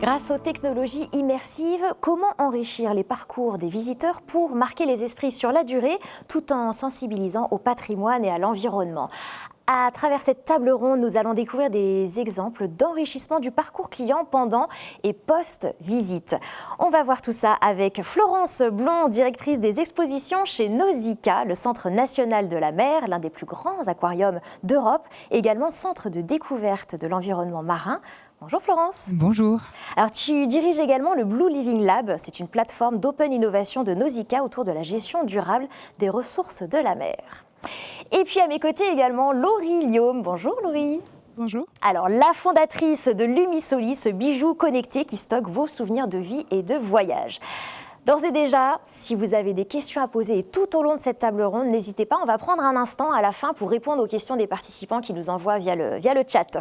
Grâce aux technologies immersives, comment enrichir les parcours des visiteurs pour marquer les esprits sur la durée tout en sensibilisant au patrimoine et à l'environnement? À travers cette table ronde, nous allons découvrir des exemples d'enrichissement du parcours client pendant et post-visite. On va voir tout ça avec Florence Blond, directrice des expositions chez Nausicaa, le Centre national de la mer, l'un des plus grands aquariums d'Europe, également centre de découverte de l'environnement marin. Bonjour Florence. Bonjour. Alors tu diriges également le Blue Living Lab, c'est une plateforme d'open innovation de Nausicaa autour de la gestion durable des ressources de la mer. Et puis à mes côtés également Laurie Liaume. Bonjour Laurie. Bonjour. Alors la fondatrice de Lumisoli, ce bijou connecté qui stocke vos souvenirs de vie et de voyage. D'ores et déjà, si vous avez des questions à poser tout au long de cette table ronde, n'hésitez pas, on va prendre un instant à la fin pour répondre aux questions des participants qui nous envoient via le chat.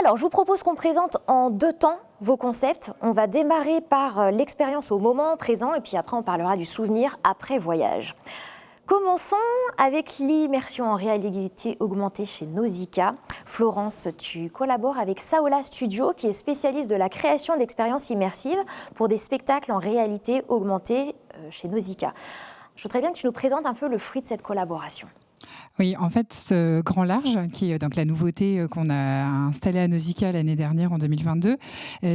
Alors, je vous propose qu'on présente en 2 temps vos concepts. On va démarrer par l'expérience au moment présent et puis après on parlera du souvenir après voyage. Commençons avec l'immersion en réalité augmentée chez Nausicaa. Florence, tu collabores avec Saola Studio qui est spécialiste de la création d'expériences immersives pour des spectacles en réalité augmentée chez Nausicaa. Je voudrais bien que tu nous présentes un peu le fruit de cette collaboration. Oui, en fait, ce grand large, qui est donc la nouveauté qu'on a installée à Nausicaa l'année dernière, en 2022,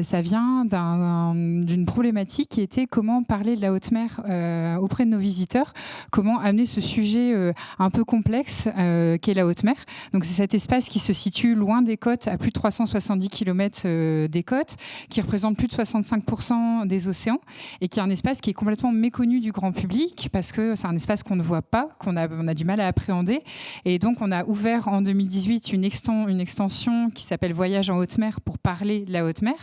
ça vient d'une problématique qui était comment parler de la haute mer auprès de nos visiteurs, comment amener ce sujet un peu complexe qu'est la haute mer. Donc c'est cet espace qui se situe loin des côtes, à plus de 370 km des côtes, qui représente plus de 65% des océans et qui est un espace qui est complètement méconnu du grand public parce que c'est un espace qu'on ne voit pas, on a du mal à appréhender. Et donc, on a ouvert en 2018 une extension qui s'appelle Voyage en haute mer pour parler de la haute mer.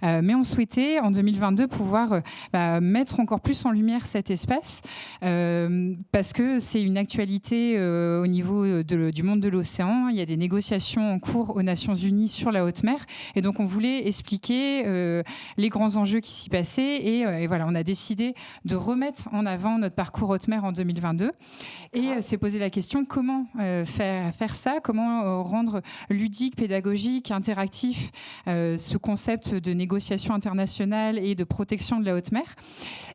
Mais on souhaitait, en 2022, pouvoir mettre encore plus en lumière cet espace parce que c'est une actualité au niveau du monde de l'océan. Il y a des négociations en cours aux Nations Unies sur la haute mer. Et donc, on voulait expliquer les grands enjeux qui s'y passaient. Et voilà, on a décidé de remettre en avant notre parcours haute mer en 2022. Et s'est posé la question comment faire ça, comment rendre ludique, pédagogique, interactif ce concept de négociation internationale et de protection de la haute mer.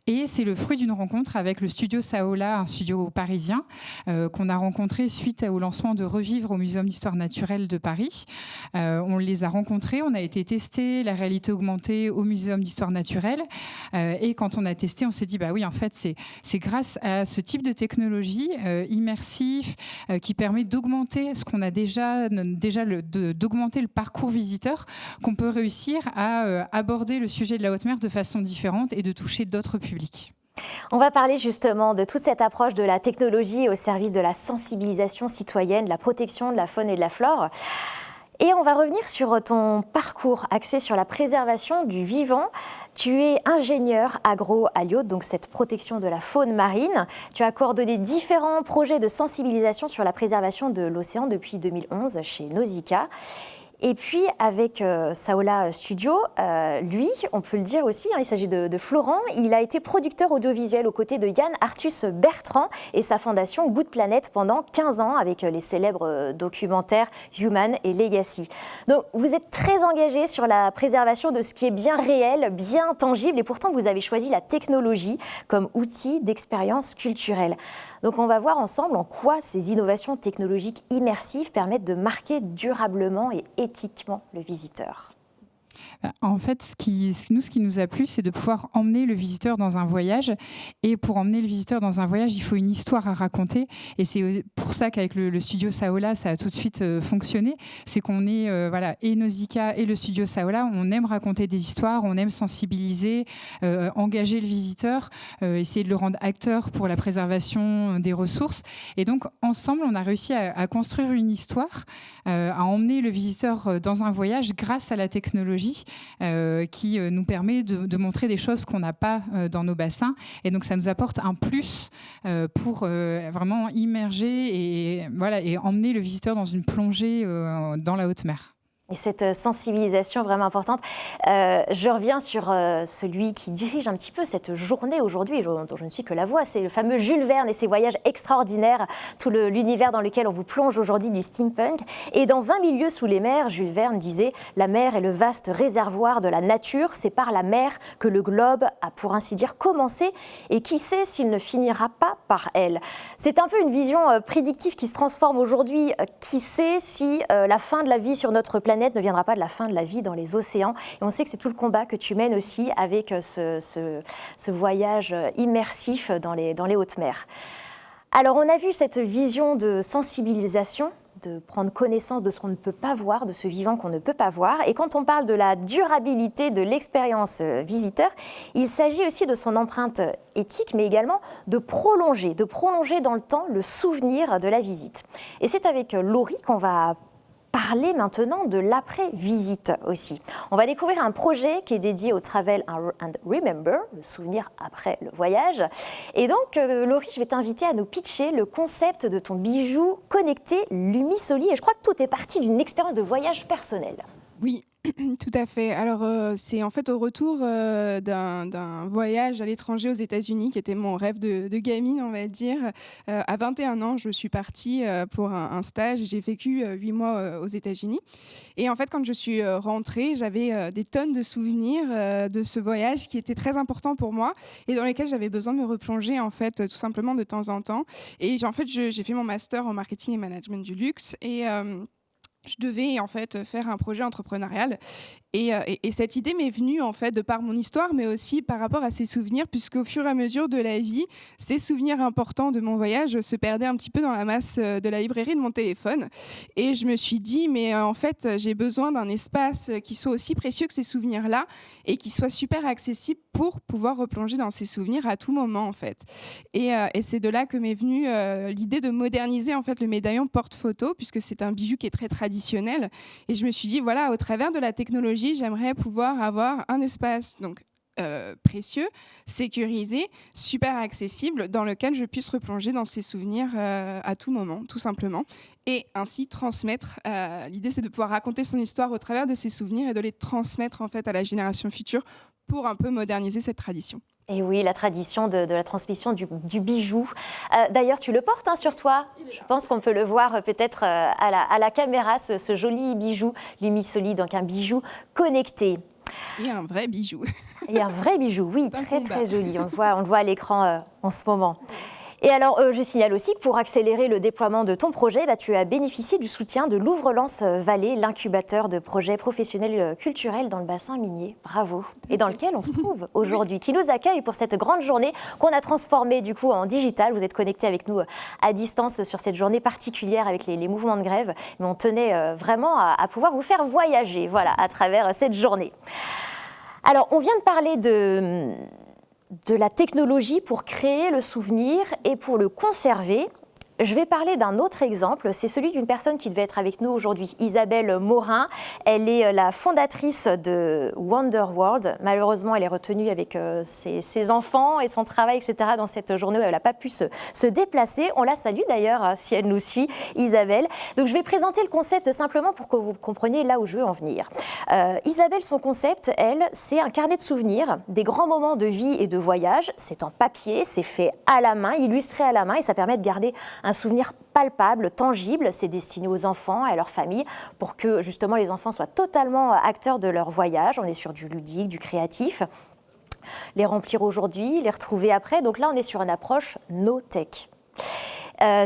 Et c'est le fruit d'une rencontre avec le studio Saola, un studio parisien qu'on a rencontré suite au lancement de Revivre au Muséum d'Histoire Naturelle de Paris. On les a rencontrés, on a été tester la réalité augmentée au Muséum d'Histoire Naturelle. Et quand on a testé, on s'est dit, bah oui, en fait, c'est grâce à ce type de technologie immersive qui permet d'augmenter ce qu'on a d'augmenter le parcours visiteur, qu'on peut réussir à aborder le sujet de la haute mer de façon différente et de toucher d'autres publics. On va parler justement de toute cette approche de la technologie au service de la sensibilisation citoyenne, de la protection de la faune et de la flore. Et on va revenir sur ton parcours axé sur la préservation du vivant. Tu es ingénieur agro à l'IAUD, donc cette protection de la faune marine. Tu as coordonné différents projets de sensibilisation sur la préservation de l'océan depuis 2011 chez Nausicaa. Et puis avec Saola Studio, lui, on peut le dire aussi, il s'agit de Florent, il a été producteur audiovisuel aux côtés de Yann Arthus Bertrand et sa fondation Good Planet pendant 15 ans avec les célèbres documentaires Human et Legacy. Donc vous êtes très engagé sur la préservation de ce qui est bien réel, bien tangible et pourtant vous avez choisi la technologie comme outil d'expérience culturelle. Donc on va voir ensemble en quoi ces innovations technologiques immersives permettent de marquer durablement et éthiquement le visiteur. En fait, ce qui nous a plu, c'est de pouvoir emmener le visiteur dans un voyage. Et pour emmener le visiteur dans un voyage, il faut une histoire à raconter. Et c'est pour ça qu'avec le studio Saola, ça a tout de suite fonctionné. C'est qu'on est, et Nausicaa et le studio Saola, on aime raconter des histoires, on aime sensibiliser, engager le visiteur, essayer de le rendre acteur pour la préservation des ressources. Et donc, ensemble, on a réussi à construire une histoire, à emmener le visiteur dans un voyage grâce à la technologie qui nous permet de montrer des choses qu'on n'a pas dans nos bassins. Et donc, ça nous apporte un plus pour vraiment immerger et emmener le visiteur dans une plongée dans la haute mer. Et cette sensibilisation vraiment importante. Je reviens sur celui qui dirige un petit peu cette journée aujourd'hui, dont je ne suis que la voix, c'est le fameux Jules Verne et ses voyages extraordinaires, tout l'univers dans lequel on vous plonge aujourd'hui du steampunk. Et dans 20 000 lieues sous les mers, Jules Verne disait « La mer est le vaste réservoir de la nature, c'est par la mer que le globe a pour ainsi dire commencé, et qui sait s'il ne finira pas par elle ». C'est un peu une vision prédictive qui se transforme aujourd'hui. Qui sait si la fin de la vie sur notre planète ne viendra pas de la fin de la vie dans les océans. Et on sait que c'est tout le combat que tu mènes aussi avec ce voyage immersif dans les hautes mers. Alors on a vu cette vision de sensibilisation, de prendre connaissance de ce qu'on ne peut pas voir, de ce vivant qu'on ne peut pas voir. Et quand on parle de la durabilité de l'expérience visiteur, il s'agit aussi de son empreinte éthique, mais également de prolonger dans le temps le souvenir de la visite. Et c'est avec Laurie qu'on va parler maintenant de l'après-visite aussi. On va découvrir un projet qui est dédié au Travel and Remember, le souvenir après le voyage. Et donc, Laurie, je vais t'inviter à nous pitcher le concept de ton bijou connecté Lumisoli. Et je crois que tout est parti d'une expérience de voyage personnelle. Oui, tout à fait. Alors, c'est en fait au retour d'un voyage à l'étranger aux États-Unis, qui était mon rêve de gamine, on va dire. À 21 ans, je suis partie pour un stage. J'ai vécu 8 mois aux États-Unis. Et en fait, quand je suis rentrée, j'avais des tonnes de souvenirs de ce voyage qui était très important pour moi et dans lesquels j'avais besoin de me replonger, en fait, tout simplement de temps en temps. Et en fait, j'ai fait mon master en marketing et management du luxe. Et je devais en fait faire un projet entrepreneurial et cette idée m'est venue en fait de par mon histoire, mais aussi par rapport à ces souvenirs, puisqu'au fur et à mesure de la vie, ces souvenirs importants de mon voyage se perdaient un petit peu dans la masse de la librairie de mon téléphone. Et je me suis dit, mais en fait, j'ai besoin d'un espace qui soit aussi précieux que ces souvenirs-là et qui soit super accessible pour pouvoir replonger dans ces souvenirs à tout moment en fait. Et c'est de là que m'est venue l'idée de moderniser en fait le médaillon porte-photo, puisque c'est un bijou qui est très traditionnel. Et je me suis dit, voilà, au travers de la technologie, j'aimerais pouvoir avoir un espace donc précieux, sécurisé, super accessible, dans lequel je puisse replonger dans ces souvenirs à tout moment, tout simplement, et ainsi transmettre. L'idée, c'est de pouvoir raconter son histoire au travers de ces souvenirs et de les transmettre en fait à la génération future pour un peu moderniser cette tradition. Et oui, la tradition de la transmission du bijou. D'ailleurs, tu le portes sur toi. Je pense qu'on peut le voir peut-être à la caméra, ce joli bijou Lumisoli, donc un bijou connecté. Et un vrai bijou. Et un vrai bijou, oui, très très joli. On le voit à l'écran en ce moment. Et alors, je signale aussi que pour accélérer le déploiement de ton projet, tu as bénéficié du soutien de Louvre-Lens Vallée, l'incubateur de projets professionnels culturels dans le bassin minier. Bravo. Et dans lequel on se trouve aujourd'hui, qui nous accueille pour cette grande journée qu'on a transformée du coup en digital. Vous êtes connectés avec nous à distance sur cette journée particulière avec les mouvements de grève. Mais on tenait vraiment à pouvoir vous faire voyager, voilà, à travers cette journée. Alors, on vient de parler de la technologie pour créer le souvenir et pour le conserver. Je vais parler d'un autre exemple, c'est celui d'une personne qui devait être avec nous aujourd'hui, Isabelle Morin. Elle est la fondatrice de Wonder World. Malheureusement, elle est retenue avec ses enfants et son travail, etc. dans cette journée où elle n'a pas pu se déplacer. On la salue d'ailleurs si elle nous suit, Isabelle. Donc je vais présenter le concept simplement pour que vous compreniez là où je veux en venir. Isabelle, son concept, elle, c'est un carnet de souvenirs, des grands moments de vie et de voyage. C'est en papier, c'est fait à la main, illustré à la main et ça permet de garder un souvenir palpable, tangible. C'est destiné aux enfants, à leur famille, pour que justement les enfants soient totalement acteurs de leur voyage. On est sur du ludique, du créatif. Les remplir aujourd'hui, les retrouver après. Donc là, on est sur une approche no-tech.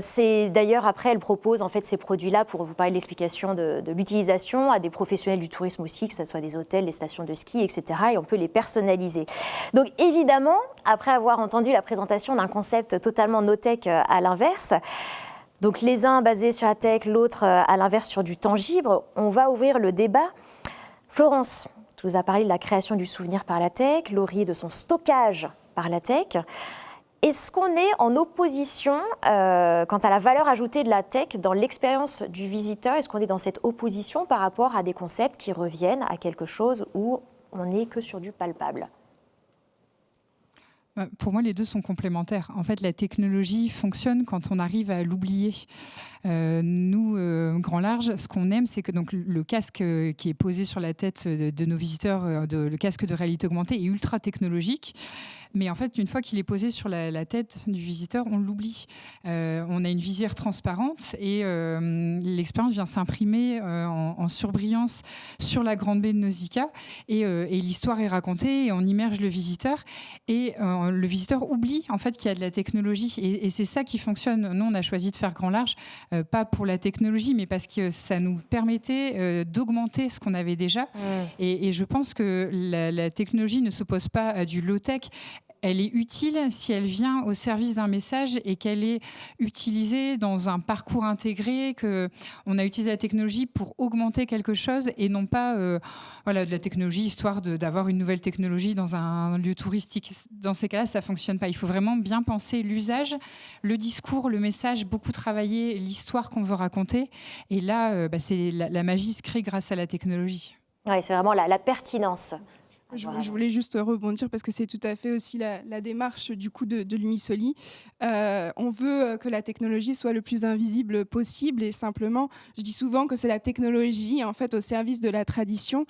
C'est d'ailleurs après elle propose en fait ces produits-là pour vous parler de l'explication de l'utilisation à des professionnels du tourisme aussi, que ce soit des hôtels, des stations de ski, etc. Et on peut les personnaliser. Donc évidemment, après avoir entendu la présentation d'un concept totalement no-tech à l'inverse, donc les uns basés sur la tech, l'autre à l'inverse sur du tangible, on va ouvrir le débat. Florence, tu nous as parlé de la création du souvenir par la tech, Laurie de son stockage par la tech. Est-ce qu'on est en opposition quant à la valeur ajoutée de la tech dans l'expérience du visiteur? Est-ce qu'on est dans cette opposition par rapport à des concepts qui reviennent à quelque chose où on n'est que sur du palpable? Pour moi, les deux sont complémentaires. En fait, la technologie fonctionne quand on arrive à l'oublier. Nous, Grand Large, ce qu'on aime, c'est que donc, le casque qui est posé sur la tête de nos visiteurs, le casque de réalité augmentée, est ultra technologique. Mais en fait, une fois qu'il est posé sur la tête du visiteur, on l'oublie. On a une visière transparente et l'expérience vient s'imprimer en surbrillance sur la grande baie de Nausicaa et l'histoire est racontée et on immerge le visiteur et le visiteur oublie en fait qu'il y a de la technologie et c'est ça qui fonctionne. Nous, on a choisi de faire Grand Large, pas pour la technologie, mais parce que ça nous permettait d'augmenter ce qu'on avait déjà. Et je pense que la technologie ne s'oppose pas à du low-tech. Elle est utile si elle vient au service d'un message et qu'elle est utilisée dans un parcours intégré, qu'on a utilisé la technologie pour augmenter quelque chose et non pas de la technologie histoire d'avoir une nouvelle technologie dans un lieu touristique. Dans ces cas-là, ça ne fonctionne pas. Il faut vraiment bien penser l'usage, le discours, le message, beaucoup travailler l'histoire qu'on veut raconter. Et là, c'est la magie se crée grâce à la technologie. Oui, c'est vraiment la pertinence. Je voulais juste rebondir parce que c'est tout à fait aussi la démarche du coup de l'Umisoli. On veut que la technologie soit le plus invisible possible et simplement, je dis souvent que c'est la technologie en fait au service de la tradition,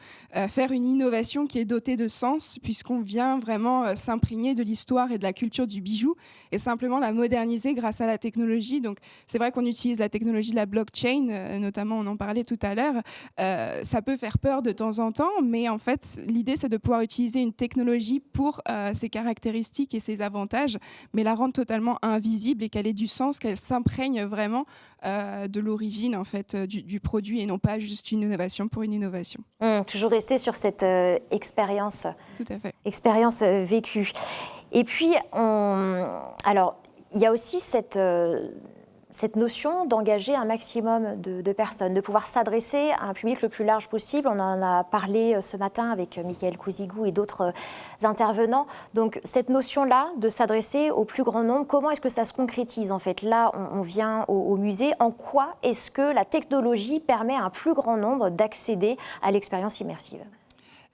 faire une innovation qui est dotée de sens puisqu'on vient vraiment s'imprégner de l'histoire et de la culture du bijou et simplement la moderniser grâce à la technologie. Donc c'est vrai qu'on utilise la technologie de la blockchain, notamment on en parlait tout à l'heure. Ça peut faire peur de temps en temps, mais en fait l'idée c'est de pouvoir utiliser une technologie pour ses caractéristiques et ses avantages, mais la rendre totalement invisible et qu'elle ait du sens, qu'elle s'imprègne vraiment de l'origine en fait du produit et non pas juste une innovation pour une innovation. Toujours rester sur cette expérience. Tout à fait. Expérience vécue. Et puis, alors, il y a aussi cette notion d'engager un maximum de personnes, de pouvoir s'adresser à un public le plus large possible. On en a parlé ce matin avec Michael Couzigou et d'autres intervenants. Donc cette notion-là de s'adresser au plus grand nombre, comment est-ce que ça se concrétise en fait? Là, on vient au musée. En quoi est-ce que la technologie permet à un plus grand nombre d'accéder à l'expérience immersive?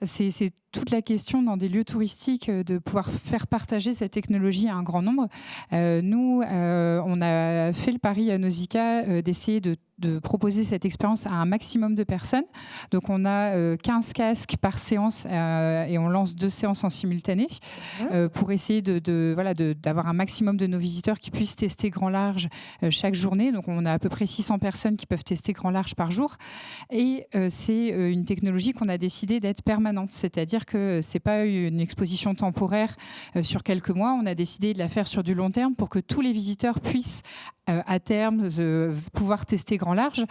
C'est toute la question dans des lieux touristiques de pouvoir faire partager cette technologie à un grand nombre. Nous, on a fait le pari à Nausicaa d'essayer de proposer cette expérience à un maximum de personnes. Donc on a 15 casques par séance et on lance 2 séances en simultané pour essayer d'avoir un maximum de nos visiteurs qui puissent tester Grand Large chaque journée. Donc on a à peu près 600 personnes qui peuvent tester Grand Large par jour. Et c'est une technologie qu'on a décidé d'être permanente, c'est-à-dire que c'est pas une exposition temporaire sur quelques mois. On a décidé de la faire sur du long terme pour que tous les visiteurs puissent à terme pouvoir tester Grand Large.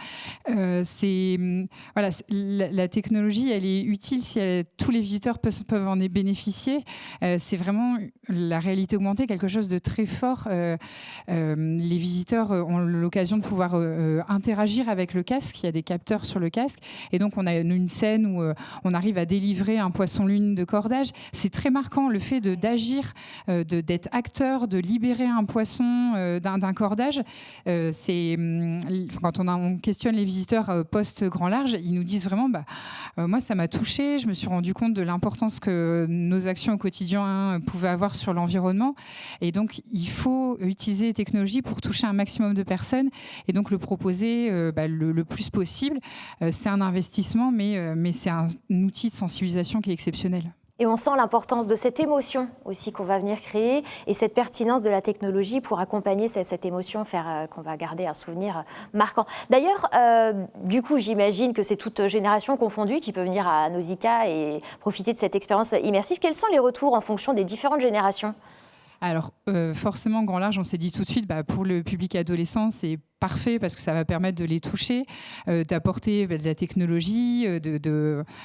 La technologie, elle est utile si tous les visiteurs peuvent en bénéficier. C'est vraiment la réalité augmentée, quelque chose de très fort. Les visiteurs ont l'occasion de pouvoir interagir avec le casque. Il y a des capteurs sur le casque. Et donc, on a une scène où on arrive à délivrer un poisson-lune de cordage. C'est très marquant, le fait d'agir, d'être acteur, de libérer un poisson d'un cordage. Quand on questionne les visiteurs post-Grand Large, ils nous disent vraiment moi ça m'a touché, je me suis rendu compte de l'importance que nos actions au quotidien pouvaient avoir sur l'environnement et donc il faut utiliser les technologies pour toucher un maximum de personnes et donc le proposer le plus possible. C'est un investissement mais c'est un outil de sensibilisation qui est exceptionnel. Et on sent l'importance de cette émotion aussi qu'on va venir créer et cette pertinence de la technologie pour accompagner cette émotion, faire qu'on va garder un souvenir marquant. D'ailleurs, du coup, j'imagine que c'est toute génération confondue qui peut venir à Nausicaa et profiter de cette expérience immersive. Quels sont les retours en fonction des différentes générations ? Alors, forcément, Grand Large, on s'est dit tout de suite, pour le public adolescent, c'est parfait parce que ça va permettre de les toucher, d'apporter de la technologie,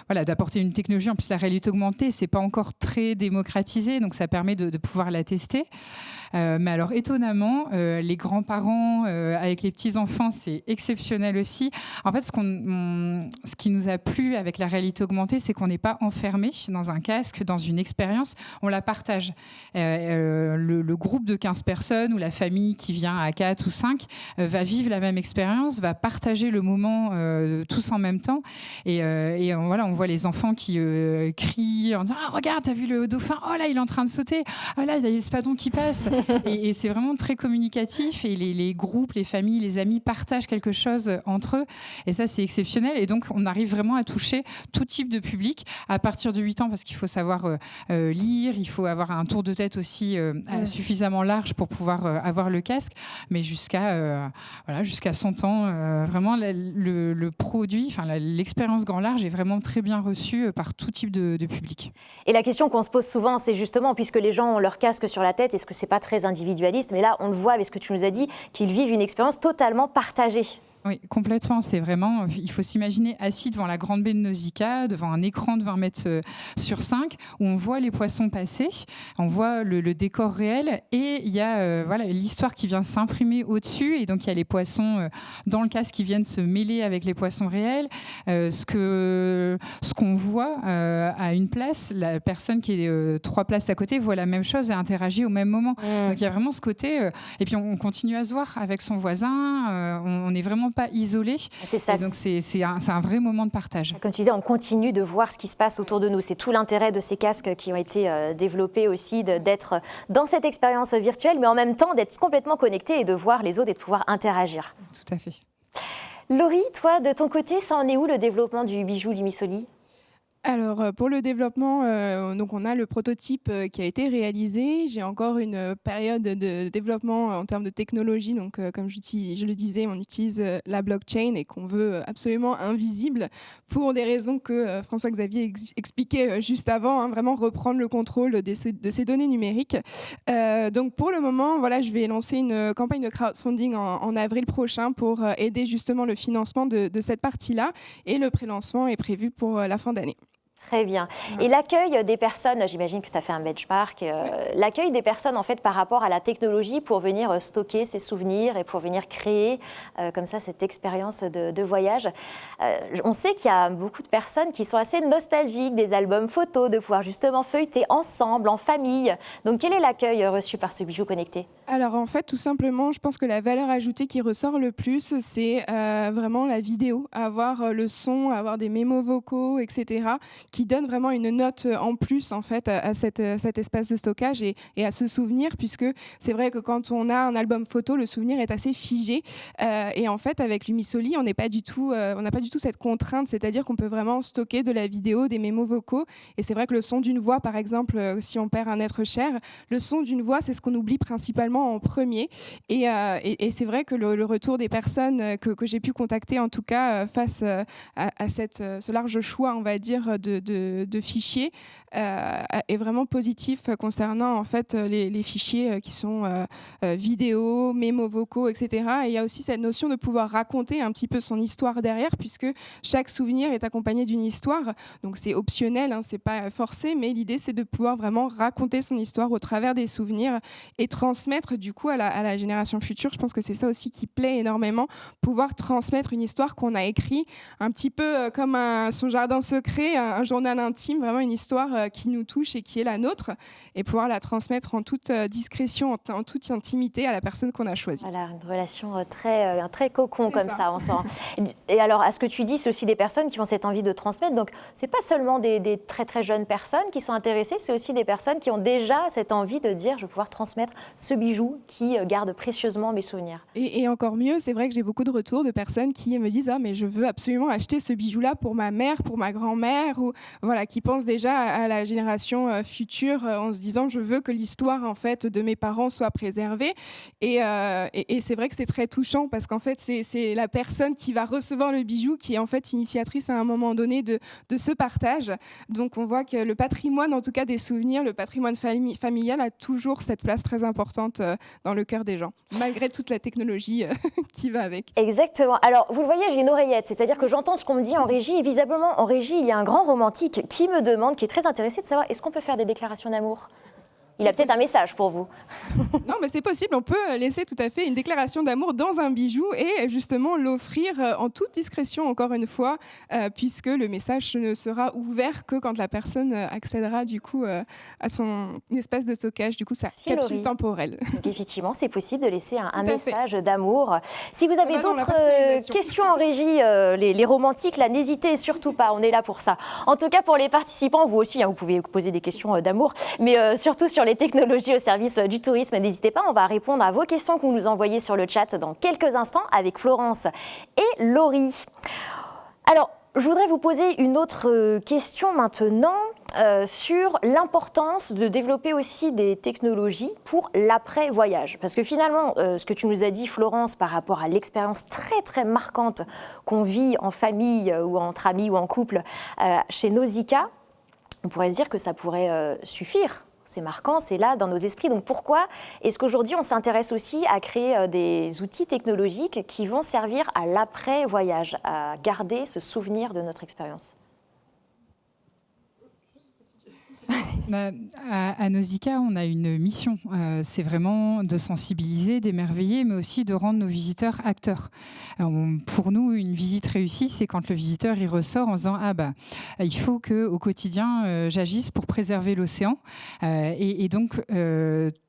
d'apporter une technologie. En plus, la réalité augmentée, c'est pas encore très démocratisé, donc ça permet de pouvoir la tester. Mais alors, étonnamment, les grands-parents avec les petits-enfants, c'est exceptionnel aussi. En fait, ce qui nous a plu avec la réalité augmentée, c'est qu'on n'est pas enfermé dans un casque, dans une expérience, on la partage. Le groupe de 15 personnes ou la famille qui vient à 4 ou 5 va va vivre la même expérience, va partager le moment tous en même temps. Et voilà, on voit les enfants qui crient en disant « Ah, regarde, t'as vu le dauphin? Oh là, il est en train de sauter. Ah là, il y a l'espadon qui passe. » Et c'est vraiment très communicatif. Et les groupes, les familles, les amis partagent quelque chose entre eux. Et ça, c'est exceptionnel. Et donc, on arrive vraiment à toucher tout type de public à partir de 8 ans, parce qu'il faut savoir lire, il faut avoir un tour de tête aussi suffisamment large pour pouvoir avoir le casque, mais jusqu'à 100 ans. Vraiment, le produit, l'expérience grand large est vraiment très bien reçue par tout type de public. Et la question qu'on se pose souvent, c'est justement, puisque les gens ont leur casque sur la tête, est-ce que c'est pas très individualiste? Mais là, on le voit avec ce que tu nous as dit, qu'ils vivent une expérience totalement partagée. Oui, complètement. C'est vraiment, il faut s'imaginer assis devant la grande baie de Nausicaa, devant un écran de 20 mètres sur 5, où on voit les poissons passer, on voit le décor réel, et il y a l'histoire qui vient s'imprimer au-dessus, et donc il y a les poissons dans le casque qui viennent se mêler avec les poissons réels. Ce qu'on voit à une place, la personne qui est 3 places à côté voit la même chose et interagit au même moment. Donc il y a vraiment ce côté, et puis on continue à se voir avec son voisin, on n'est vraiment pas isolé. C'est ça. Et donc c'est un vrai moment de partage. Comme tu disais, on continue de voir ce qui se passe autour de nous. C'est tout l'intérêt de ces casques qui ont été développés aussi, d'être dans cette expérience virtuelle, mais en même temps d'être complètement connecté et de voir les autres et de pouvoir interagir. Tout à fait. Laurie, toi, de ton côté, ça en est où le développement du bijou Lumisoli ? Alors, pour le développement, donc on a le prototype qui a été réalisé. J'ai encore une période de développement en termes de technologie. Donc, comme je le disais, on utilise la blockchain et qu'on veut absolument invisible pour des raisons que François-Xavier expliquait juste avant, vraiment reprendre le contrôle de ces données numériques. Donc, pour le moment, voilà, je vais lancer une campagne de crowdfunding en avril prochain pour aider justement le financement de cette partie-là. Et le pré-lancement est prévu pour la fin d'année. Très bien. Et l'accueil des personnes, j'imagine que tu as fait un benchmark, l'accueil des personnes en fait par rapport à la technologie pour venir stocker ces souvenirs et pour venir créer comme ça cette expérience de voyage. On sait qu'il y a beaucoup de personnes qui sont assez nostalgiques des albums photos, de pouvoir justement feuilleter ensemble, en famille. Donc quel est l'accueil reçu par ce bijou connecté ? Alors en fait, tout simplement, je pense que la valeur ajoutée qui ressort le plus, c'est vraiment la vidéo, avoir le son, avoir des mémos vocaux, etc., qui donne vraiment une note en plus en fait à cet espace de stockage et à ce souvenir, puisque c'est vrai que quand on a un album photo, le souvenir est assez figé, et en fait avec Lumisoli, on n'a pas du tout cette contrainte, c'est-à-dire qu'on peut vraiment stocker de la vidéo, des mémos vocaux, et c'est vrai que le son d'une voix, par exemple, si on perd un être cher, le son d'une voix, c'est ce qu'on oublie principalement en premier, et c'est vrai que le retour des personnes que j'ai pu contacter, en tout cas face à ce large choix, on va dire, de fichiers est vraiment positif concernant en fait les fichiers qui sont vidéo, mémos vocaux, etc. Et il y a aussi cette notion de pouvoir raconter un petit peu son histoire derrière, puisque chaque souvenir est accompagné d'une histoire. Donc c'est optionnel, c'est pas forcé, mais l'idée c'est de pouvoir vraiment raconter son histoire au travers des souvenirs et transmettre du coup à la génération future. Je pense que c'est ça aussi qui plaît énormément, pouvoir transmettre une histoire qu'on a écrite un petit peu comme son jardin secret, un journal intime, vraiment une histoire qui nous touche et qui est la nôtre, et pouvoir la transmettre en toute discrétion, en toute intimité à la personne qu'on a choisie. Voilà, une relation très cocon comme ça, on sent. Et alors, à ce que tu dis, c'est aussi des personnes qui ont cette envie de transmettre, donc c'est pas seulement des très très jeunes personnes qui sont intéressées, c'est aussi des personnes qui ont déjà cette envie de dire je vais pouvoir transmettre ce bijou qui garde précieusement mes souvenirs. Et encore mieux, c'est vrai que j'ai beaucoup de retours de personnes qui me disent mais je veux absolument acheter ce bijou-là pour ma mère, pour ma grand-mère, ou voilà, qui pensent déjà à la génération future en se disant je veux que l'histoire en fait de mes parents soit préservée, et c'est vrai que c'est très touchant parce qu'en fait c'est la personne qui va recevoir le bijou qui est en fait initiatrice à un moment donné de ce partage. Donc on voit que le patrimoine, en tout cas des souvenirs, le patrimoine familial a toujours cette place très importante dans le cœur des gens, malgré toute la technologie qui va avec. Exactement. Alors, vous le voyez, j'ai une oreillette, c'est-à-dire que j'entends ce qu'on me dit en régie, et visiblement, en régie, il y a un grand romantique qui me demande, qui est très intéressé de savoir, est-ce qu'on peut faire des déclarations d'amour ? Il a peut-être un message pour vous. Non, mais c'est possible. On peut laisser tout à fait une déclaration d'amour dans un bijou et justement l'offrir en toute discrétion, encore une fois, puisque le message ne sera ouvert que quand la personne accédera du coup à son espace de stockage, du coup sa capsule temporelle. Donc effectivement, c'est possible de laisser un message d'amour. Si vous avez d'autres questions en régie, les romantiques, là, n'hésitez surtout pas, on est là pour ça. En tout cas, pour les participants, vous aussi, vous pouvez poser des questions d'amour, mais surtout sur les technologies au service du tourisme, n'hésitez pas, on va répondre à vos questions que vous nous envoyez sur le chat dans quelques instants avec Florence et Laurie. Alors, je voudrais vous poser une autre question maintenant sur l'importance de développer aussi des technologies pour l'après-voyage. Parce que finalement, ce que tu nous as dit, Florence, par rapport à l'expérience très très marquante qu'on vit en famille ou entre amis ou en couple chez Nausicaa, on pourrait se dire que ça pourrait suffire. C'est marquant, c'est là dans nos esprits. Donc pourquoi est-ce qu'aujourd'hui on s'intéresse aussi à créer des outils technologiques qui vont servir à l'après-voyage, à garder ce souvenir de notre expérience ? À Nausicaa, on a une mission. C'est vraiment de sensibiliser, d'émerveiller, mais aussi de rendre nos visiteurs acteurs. Pour nous, une visite réussie, c'est quand le visiteur y ressort en disant il faut qu'au quotidien, j'agisse pour préserver l'océan. Et donc,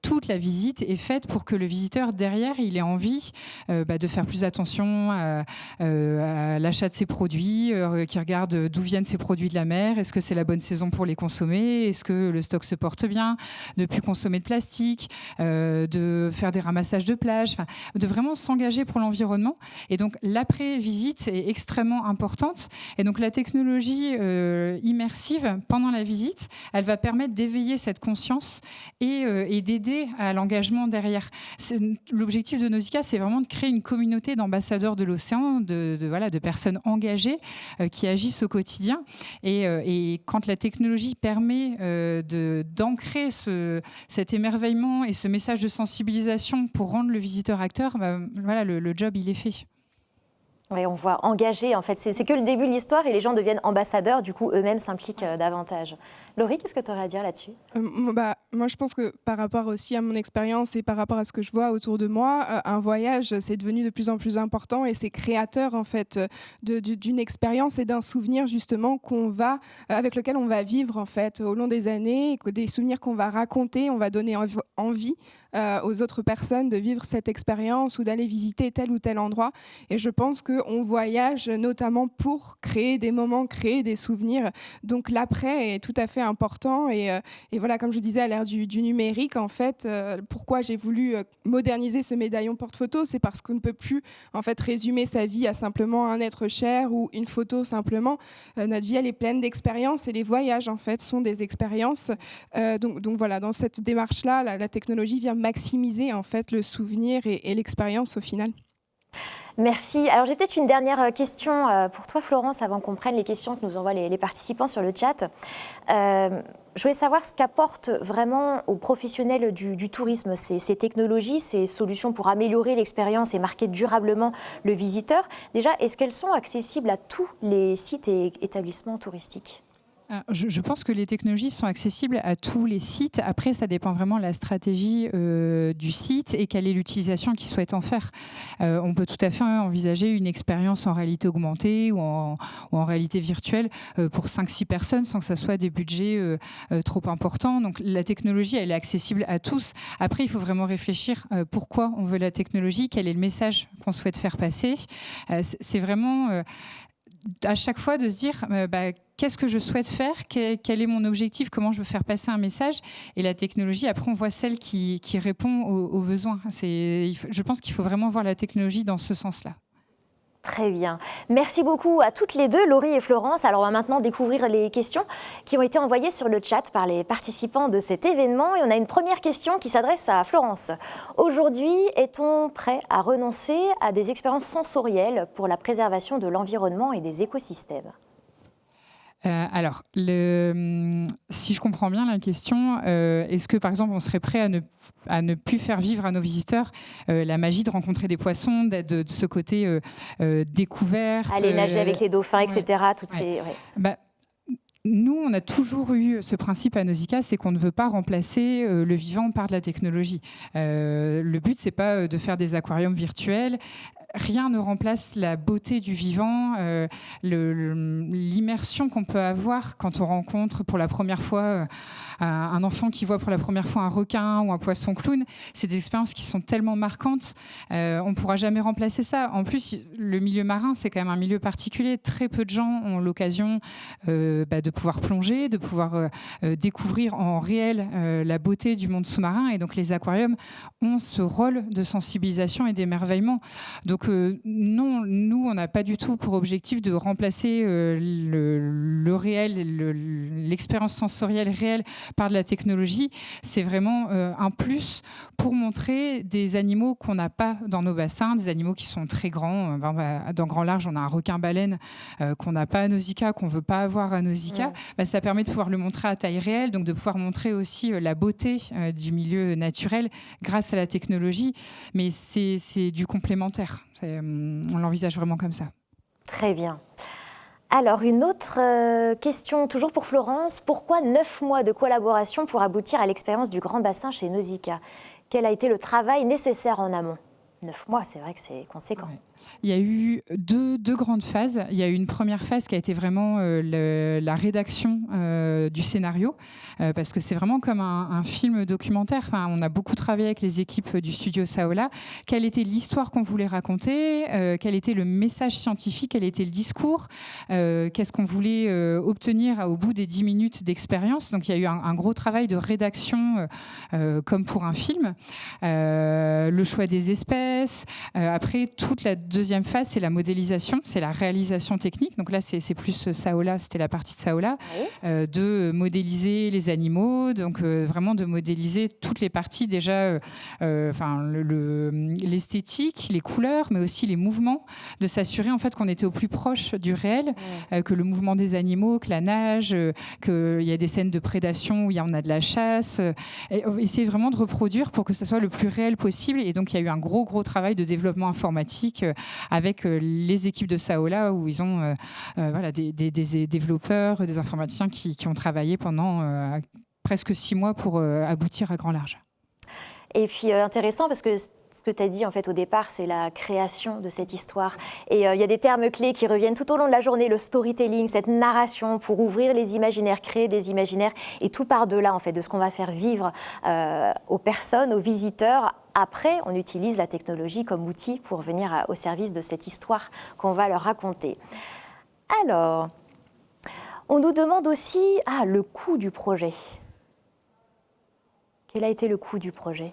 toute la visite est faite pour que le visiteur, derrière, il ait envie de faire plus attention à l'achat de ses produits, qu'il regarde d'où viennent ces produits de la mer, est-ce que c'est la bonne saison pour les consommer, est-ce que le stock se porte bien, de ne plus consommer de plastique, de faire des ramassages de plage, de vraiment s'engager pour l'environnement. Et donc, l'après-visite est extrêmement importante. Et donc, la technologie immersive pendant la visite, elle va permettre d'éveiller cette conscience et d'aider à l'engagement derrière. L'objectif de Nausicaa, c'est vraiment de créer une communauté d'ambassadeurs de l'océan, de personnes engagées qui agissent au quotidien. Et quand la technologie permet d'ancrer cet émerveillement et ce message de sensibilisation pour rendre le visiteur acteur, le job, il est fait. Oui, on voit engagé, en fait. C'est que le début de l'histoire et les gens deviennent ambassadeurs, du coup, eux-mêmes s'impliquent davantage. Laurie, qu'est-ce que tu aurais à dire là-dessus ? Moi, je pense que par rapport aussi à mon expérience et par rapport à ce que je vois autour de moi, un voyage, c'est devenu de plus en plus important et c'est créateur, en fait, d'une expérience et d'un souvenir, justement, avec lequel on va vivre, en fait, au long des années, des souvenirs qu'on va raconter, on va donner envie aux autres personnes de vivre cette expérience ou d'aller visiter tel ou tel endroit. Et je pense qu'on voyage notamment pour créer des moments, créer des souvenirs. Donc l'après est tout à fait important. Et voilà, comme je disais, à l'ère du numérique, en fait, pourquoi j'ai voulu moderniser ce médaillon porte-photo, c'est parce qu'on ne peut plus en fait résumer sa vie à simplement un être cher ou une photo simplement. Notre vie, elle est pleine d'expériences et les voyages, en fait, sont des expériences. Donc voilà, dans cette démarche-là, la technologie vient maximiser en fait le souvenir et l'expérience au final. Merci. Alors j'ai peut-être une dernière question pour toi, Florence, avant qu'on prenne les questions que nous envoient les participants sur le chat. Je voulais savoir ce qu'apportent vraiment aux professionnels du tourisme ces technologies, ces solutions pour améliorer l'expérience et marquer durablement le visiteur. Déjà, est-ce qu'elles sont accessibles à tous les sites et établissements touristiques ? Je pense que les technologies sont accessibles à tous les sites. Après, ça dépend vraiment de la stratégie du site et quelle est l'utilisation qu'ils souhaitent en faire. On peut tout à fait envisager une expérience en réalité augmentée ou en réalité virtuelle pour 5-6 personnes sans que ça soit des budgets trop importants. Donc la technologie, elle est accessible à tous. Après, il faut vraiment réfléchir pourquoi on veut la technologie, quel est le message qu'on souhaite faire passer. C'est vraiment... à chaque fois de se dire qu'est-ce que je souhaite faire, quel est mon objectif, comment je veux faire passer un message. Et la technologie, après, on voit celle qui répond aux besoins. Je pense qu'il faut vraiment voir la technologie dans ce sens-là. Très bien. Merci beaucoup à toutes les deux, Laurie et Florence. Alors, on va maintenant découvrir les questions qui ont été envoyées sur le chat par les participants de cet événement. Et on a une première question qui s'adresse à Florence. Aujourd'hui, est-on prêt à renoncer à des expériences sensorielles pour la préservation de l'environnement et des écosystèmes ? Alors, si je comprends bien la question, est-ce que, par exemple, on serait prêt à ne plus faire vivre à nos visiteurs la magie de rencontrer des poissons, de ce côté découverte, aller nager avec les dauphins, etc. Nous, on a toujours eu ce principe à Nausicaa, c'est qu'on ne veut pas remplacer le vivant par de la technologie. Le but, c'est pas de faire des aquariums virtuels. Rien ne remplace la beauté du vivant, l'immersion qu'on peut avoir quand on rencontre pour la première fois un enfant qui voit pour la première fois un requin ou un poisson clown. C'est des expériences qui sont tellement marquantes, on ne pourra jamais remplacer ça. En plus, le milieu marin, c'est quand même un milieu particulier. Très peu de gens ont l'occasion de pouvoir plonger, de pouvoir découvrir en réel la beauté du monde sous-marin. Et donc, les aquariums ont ce rôle de sensibilisation et d'émerveillement. Donc, non, nous, on n'a pas du tout pour objectif de remplacer le réel, l'expérience sensorielle réelle par de la technologie. C'est vraiment un plus pour montrer des animaux qu'on n'a pas dans nos bassins, des animaux qui sont très grands. Dans Grand Large, on a un requin-baleine qu'on n'a pas à Nausicaa, qu'on ne veut pas avoir à Nausicaa. Ouais. Ça permet de pouvoir le montrer à taille réelle, donc de pouvoir montrer aussi la beauté du milieu naturel grâce à la technologie. Mais c'est du complémentaire. On l'envisage vraiment comme ça. Très bien. Alors, une autre question, toujours pour Florence. Pourquoi 9 mois de collaboration pour aboutir à l'expérience du grand bassin chez Nausicaa? Quel a été le travail nécessaire en amont? 9 mois, c'est vrai que c'est conséquent. Ouais. Il y a eu deux grandes phases. Il y a eu une première phase qui a été vraiment la rédaction du scénario, parce que c'est vraiment comme un film documentaire. Enfin, on a beaucoup travaillé avec les équipes du studio Saola. Quelle était l'histoire qu'on voulait raconter, quel était le message scientifique, quel était le discours, qu'est-ce qu'on voulait obtenir au bout des 10 minutes d'expérience. Donc il y a eu un gros travail de rédaction comme pour un film. Le choix des espèces. Après, toute la deuxième phase, c'est la modélisation, c'est la réalisation technique. Donc là, c'est plus Saola, c'était la partie de Saola, de modéliser les animaux, donc vraiment de modéliser toutes les parties déjà, l'esthétique, les couleurs, mais aussi les mouvements, de s'assurer en fait qu'on était au plus proche du réel, que le mouvement des animaux, que la nage, qu'il y a des scènes de prédation où il y en a de la chasse, et essayer vraiment de reproduire pour que ça soit le plus réel possible. Et donc, il y a eu un gros travail de développement informatique avec les équipes de Saola où ils ont des développeurs, des informaticiens qui ont travaillé pendant presque 6 mois pour aboutir à Grand Large. Et puis intéressant parce que ce que tu as dit en fait au départ, c'est la création de cette histoire. Et il y a des termes clés qui reviennent tout au long de la journée, le storytelling, cette narration pour ouvrir les imaginaires, créer des imaginaires. Et tout part de là en fait, de ce qu'on va faire vivre aux personnes, aux visiteurs. Après, on utilise la technologie comme outil pour venir au service de cette histoire qu'on va leur raconter. Alors, on nous demande aussi le coût du projet. Quel a été le coût du projet ?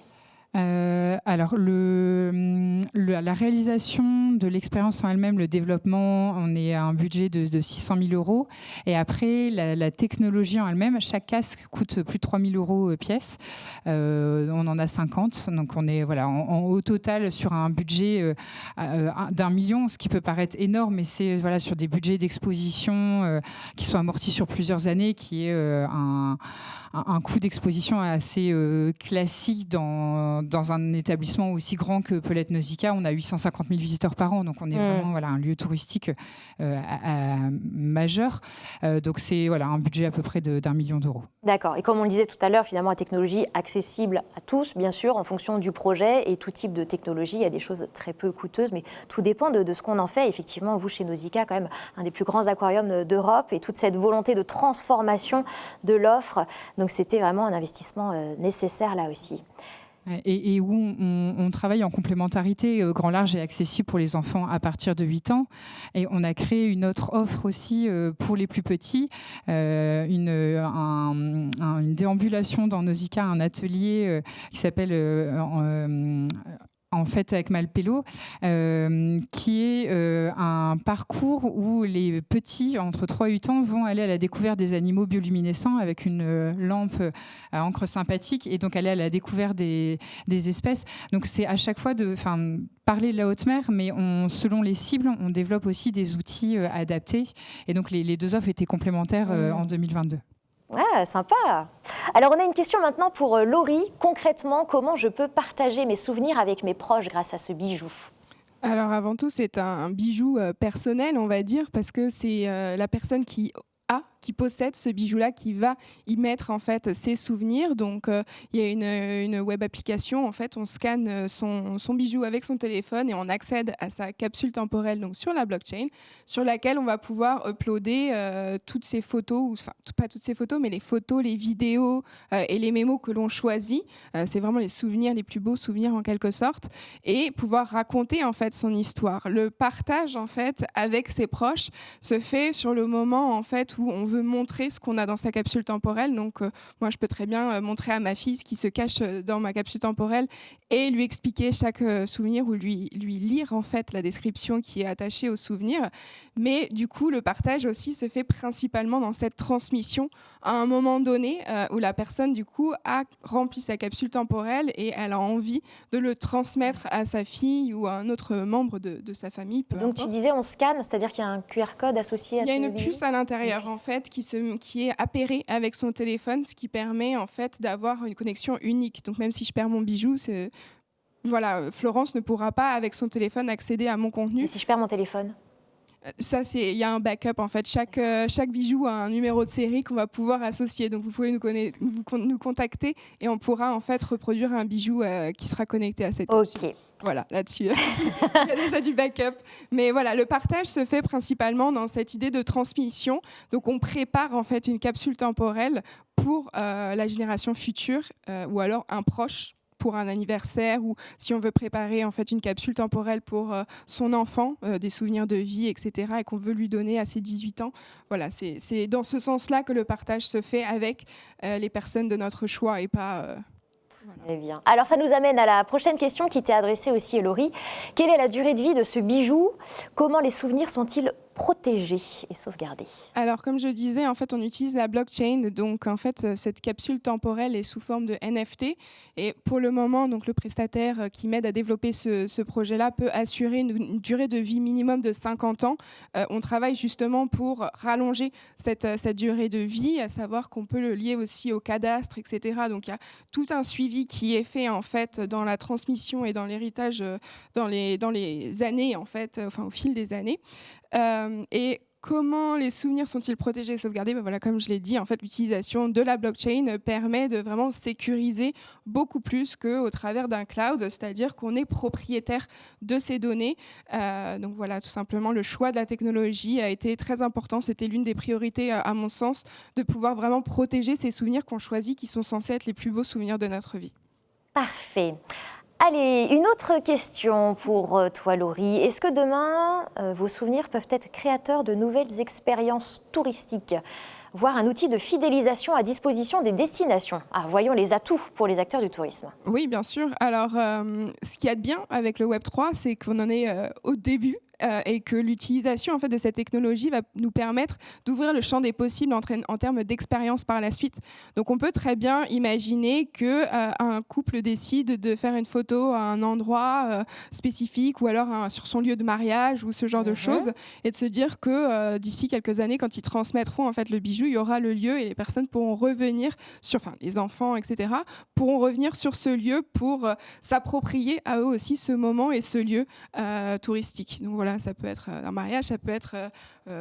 Alors, la réalisation de l'expérience en elle-même, le développement, on est à un budget de 600 000 €. Et après, la technologie en elle-même, chaque casque coûte plus de 3 000 € pièce. On en a 50. Donc, on est au total sur un budget d'1 million, ce qui peut paraître énorme, mais c'est sur des budgets d'exposition qui sont amortis sur plusieurs années, qui est un coût d'exposition assez classique dans un établissement aussi grand que peut l'être Nausicaa. On a 850 000 visiteurs par an, donc on est vraiment un lieu touristique majeur. Donc c'est un budget à peu près d'1 million €. D'accord. Et comme on le disait tout à l'heure, finalement, la technologie accessible à tous, bien sûr, en fonction du projet et tout type de technologie. Il y a des choses très peu coûteuses, mais tout dépend de ce qu'on en fait. Effectivement, vous, chez Nausicaa, quand même, un des plus grands aquariums d'Europe et toute cette volonté de transformation de l'offre. Donc, c'était vraiment un investissement nécessaire là aussi. Et où on travaille en complémentarité. Grand Large est accessible pour les enfants à partir de 8 ans. Et on a créé une autre offre aussi pour les plus petits, une déambulation dans Nausicaa, un atelier qui s'appelle... en fait avec Malpelo, qui est un parcours où les petits, entre 3 et 8 ans, vont aller à la découverte des animaux bioluminescents avec une lampe à encre sympathique et donc aller à la découverte des espèces. Donc c'est à chaque fois parler de la haute mer, mais selon les cibles, on développe aussi des outils adaptés. Et donc les deux offres étaient complémentaires en 2022. Ouais, sympa. Alors, on a une question maintenant pour Laurie. Concrètement, comment je peux partager mes souvenirs avec mes proches grâce à ce bijou ? Alors, avant tout, c'est un bijou personnel, on va dire, parce que c'est la personne qui qui possède ce bijou-là, qui va y mettre en fait ses souvenirs. Donc il y a une web application, en fait on scanne son bijou avec son téléphone et on accède à sa capsule temporelle donc sur la blockchain, sur laquelle on va pouvoir uploader toutes ces photos, enfin pas toutes ces photos, mais les photos, les vidéos et les mémos que l'on choisit. C'est vraiment les souvenirs, les plus beaux souvenirs en quelque sorte, et pouvoir raconter en fait son histoire. Le partage en fait avec ses proches se fait sur le moment en fait où on veut montrer ce qu'on a dans sa capsule temporelle. Donc moi je peux très bien montrer à ma fille ce qui se cache dans ma capsule temporelle et lui expliquer chaque souvenir ou lui lire en fait la description qui est attachée au souvenir. Mais du coup le partage aussi se fait principalement dans cette transmission à un moment donné où la personne du coup a rempli sa capsule temporelle et elle a envie de le transmettre à sa fille ou à un autre membre de sa famille. Donc tu disais on scanne, c'est-à-dire qu'il y a un QR code associé à ce bijou ? Il y a une puce à l'intérieur en fait qui est appairée avec son téléphone, ce qui permet en fait d'avoir une connexion unique. Donc même si je perds mon bijou, voilà, Florence ne pourra pas avec son téléphone accéder à mon contenu. Et si je perds mon téléphone ? Ça, il y a un backup en fait. Chaque bijou a un numéro de série qu'on va pouvoir associer. Donc vous pouvez nous contacter et on pourra en fait reproduire un bijou qui sera connecté à cette capsule. Ok. Voilà, là-dessus, il y a déjà du backup. Mais voilà, le partage se fait principalement dans cette idée de transmission. Donc on prépare en fait une capsule temporelle pour la génération future ou alors un proche pour un anniversaire, ou si on veut préparer en fait une capsule temporelle pour son enfant, des souvenirs de vie, etc., et qu'on veut lui donner à ses 18 ans. Voilà, c'est dans ce sens-là que le partage se fait avec les personnes de notre choix et pas... Voilà. Eh bien. Alors ça nous amène à la prochaine question qui t'est adressée aussi, Laurie. Quelle est la durée de vie de ce bijou ? Comment les souvenirs sont-ils protégés et sauvegardés ? Alors, comme je disais, en fait, on utilise la blockchain. Donc, en fait, cette capsule temporelle est sous forme de NFT. Et pour le moment, donc, le prestataire qui m'aide à développer ce projet-là peut assurer une durée de vie minimum de 50 ans. On travaille justement pour rallonger cette durée de vie, à savoir qu'on peut le lier aussi au cadastre, etc. Donc, il y a tout un suivi qui est fait, en fait, dans la transmission et dans l'héritage dans les années, en fait, enfin, au fil des années. Et comment les souvenirs sont-ils protégés et sauvegardés ? Voilà, comme je l'ai dit, en fait, l'utilisation de la blockchain permet de vraiment sécuriser beaucoup plus qu'au travers d'un cloud, c'est-à-dire qu'on est propriétaire de ces données. Donc voilà, tout simplement, le choix de la technologie a été très important. C'était l'une des priorités, à mon sens, de pouvoir vraiment protéger ces souvenirs qu'on choisit, qui sont censés être les plus beaux souvenirs de notre vie. Parfait. Allez, une autre question pour toi, Laurie. Est-ce que demain, vos souvenirs peuvent être créateurs de nouvelles expériences touristiques, voire un outil de fidélisation à disposition des destinations ? Voyons les atouts pour les acteurs du tourisme. Oui, bien sûr. Alors, ce qu'il y a de bien avec le Web3, c'est qu'on en est au début. Et que l'utilisation en fait, de cette technologie va nous permettre d'ouvrir le champ des possibles en termes d'expérience par la suite. Donc on peut très bien imaginer qu'un couple décide de faire une photo à un endroit spécifique ou alors sur son lieu de mariage ou ce genre de choses, et de se dire que d'ici quelques années, quand ils transmettront en fait, le bijou, il y aura le lieu et les personnes pourront revenir les enfants, etc., pourront revenir sur ce lieu pour s'approprier à eux aussi ce moment et ce lieu touristique. Donc voilà, ça peut être un mariage, ça peut être...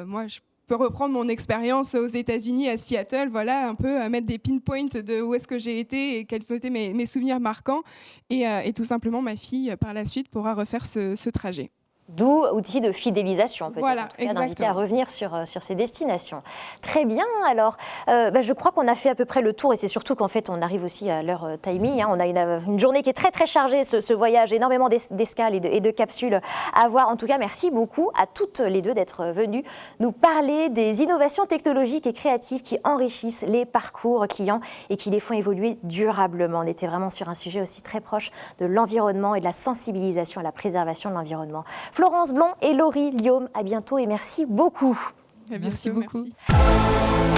moi, je peux reprendre mon expérience aux États-Unis, à Seattle, voilà, un peu mettre des pinpoints de où est-ce que j'ai été et quels ont été mes souvenirs marquants. Et tout simplement, ma fille, par la suite, pourra refaire ce trajet. D'où outil de fidélisation, peut-être, voilà, en tout cas, d'inviter à revenir sur ces destinations. Très bien, alors, je crois qu'on a fait à peu près le tour, et c'est surtout qu'en fait, on arrive aussi à l'heure timing. On a une journée qui est très, très chargée, ce voyage, énormément d'escales et de capsules à voir. En tout cas, merci beaucoup à toutes les deux d'être venues nous parler des innovations technologiques et créatives qui enrichissent les parcours clients et qui les font évoluer durablement. On était vraiment sur un sujet aussi très proche de l'environnement et de la sensibilisation à la préservation de l'environnement. Florence Blond et Laurie Liaume, à bientôt et merci beaucoup. À bientôt, merci beaucoup. Merci.